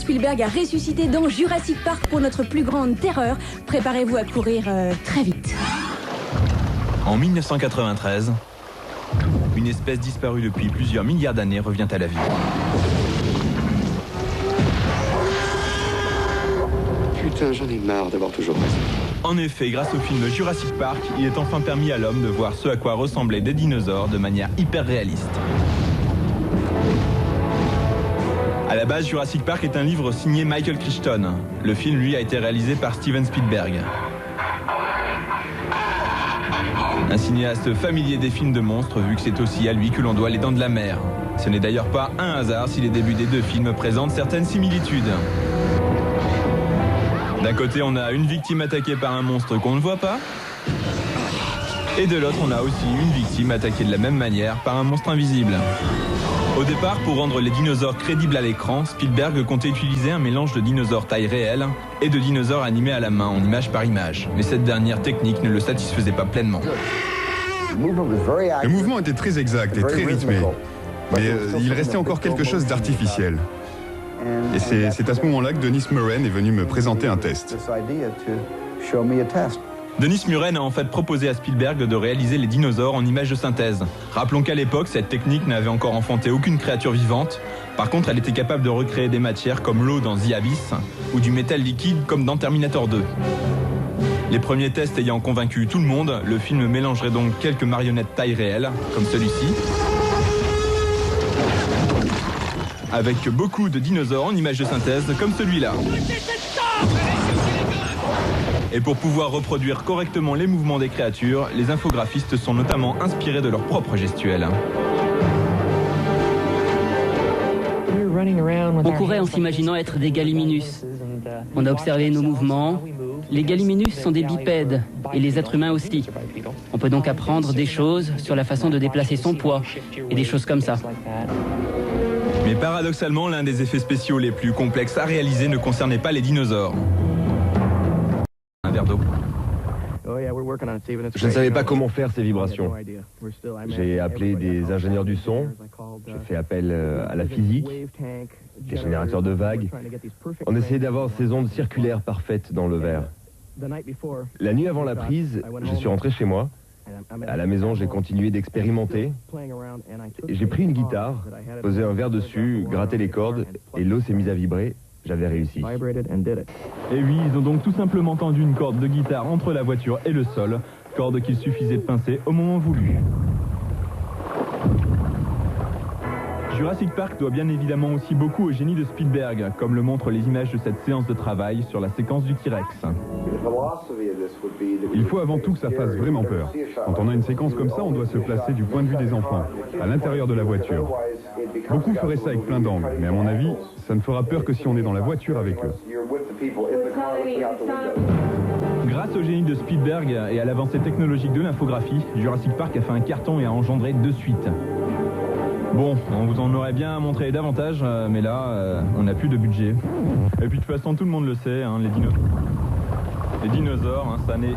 Spielberg a ressuscité dans Jurassic Park pour notre plus grande terreur. Préparez-vous à courir très vite. En 1993, une espèce disparue depuis plusieurs milliards d'années revient à la vie. Putain, j'en ai marre d'avoir toujours raison. En effet, grâce au film Jurassic Park, il est enfin permis à l'homme de voir ce à quoi ressemblaient des dinosaures de manière hyper réaliste. À la base, Jurassic Park est un livre signé Michael Crichton. Le film, lui, a été réalisé par Steven Spielberg. Un cinéaste familier des films de monstres, vu que c'est aussi à lui que l'on doit Les Dents de la Mer. Ce n'est d'ailleurs pas un hasard si les débuts des deux films présentent certaines similitudes. D'un côté, on a une victime attaquée par un monstre qu'on ne voit pas. Et de l'autre, on a aussi une victime attaquée de la même manière par un monstre invisible. Au départ, pour rendre les dinosaures crédibles à l'écran, Spielberg comptait utiliser un mélange de dinosaures taille réelle et de dinosaures animés à la main, en image par image. Mais cette dernière technique ne le satisfaisait pas pleinement. Le mouvement était très exact et très rythmé. Mais il restait encore quelque chose d'artificiel. Et c'est à ce moment-là que Dennis Muren est venu me présenter un test. Dennis Muren a en fait proposé à Spielberg de réaliser les dinosaures en images de synthèse. Rappelons qu'à l'époque, cette technique n'avait encore enfanté aucune créature vivante. Par contre, elle était capable de recréer des matières comme l'eau dans The Abyss ou du métal liquide comme dans Terminator 2. Les premiers tests ayant convaincu tout le monde, le film mélangerait donc quelques marionnettes taille réelle, comme celui-ci, avec beaucoup de dinosaures en images de synthèse, comme celui-là. Et pour pouvoir reproduire correctement les mouvements des créatures, les infographistes sont notamment inspirés de leurs propres gestuels. On courait en s'imaginant être des Gallimimus. On a observé nos mouvements. Les Gallimimus sont des bipèdes, et les êtres humains aussi. On peut donc apprendre des choses sur la façon de déplacer son poids, et des choses comme ça. Mais paradoxalement, l'un des effets spéciaux les plus complexes à réaliser ne concernait pas les dinosaures. Un verre d'eau. Je ne savais pas comment faire ces vibrations. J'ai appelé des ingénieurs du son, j'ai fait appel à la physique, des générateurs de vagues. On essayait d'avoir ces ondes circulaires parfaites dans le verre. La nuit avant la prise, je suis rentré chez moi. À la maison, j'ai continué d'expérimenter. J'ai pris une guitare, posé un verre dessus, gratté les cordes, et l'eau s'est mise à vibrer. J'avais réussi. Et oui, ils ont donc tout simplement tendu une corde de guitare entre la voiture et le sol, corde qu'il suffisait de pincer au moment voulu. Jurassic Park doit bien évidemment aussi beaucoup au génie de Spielberg, comme le montrent les images de cette séance de travail sur la séquence du T-Rex. Il faut avant tout que ça fasse vraiment peur. Quand on a une séquence comme ça, on doit se placer du point de vue des enfants, à l'intérieur de la voiture. Beaucoup feraient ça avec plein d'angles, mais à mon avis, ça ne fera peur que si on est dans la voiture avec eux. Grâce au génie de Spielberg et à l'avancée technologique de l'infographie, Jurassic Park a fait un carton et a engendré 2 suites. Bon, on vous en aurait bien montré davantage, mais là, on n'a plus de budget. Et puis de toute façon, tout le monde le sait, hein, les dinosaures, hein, ça n'est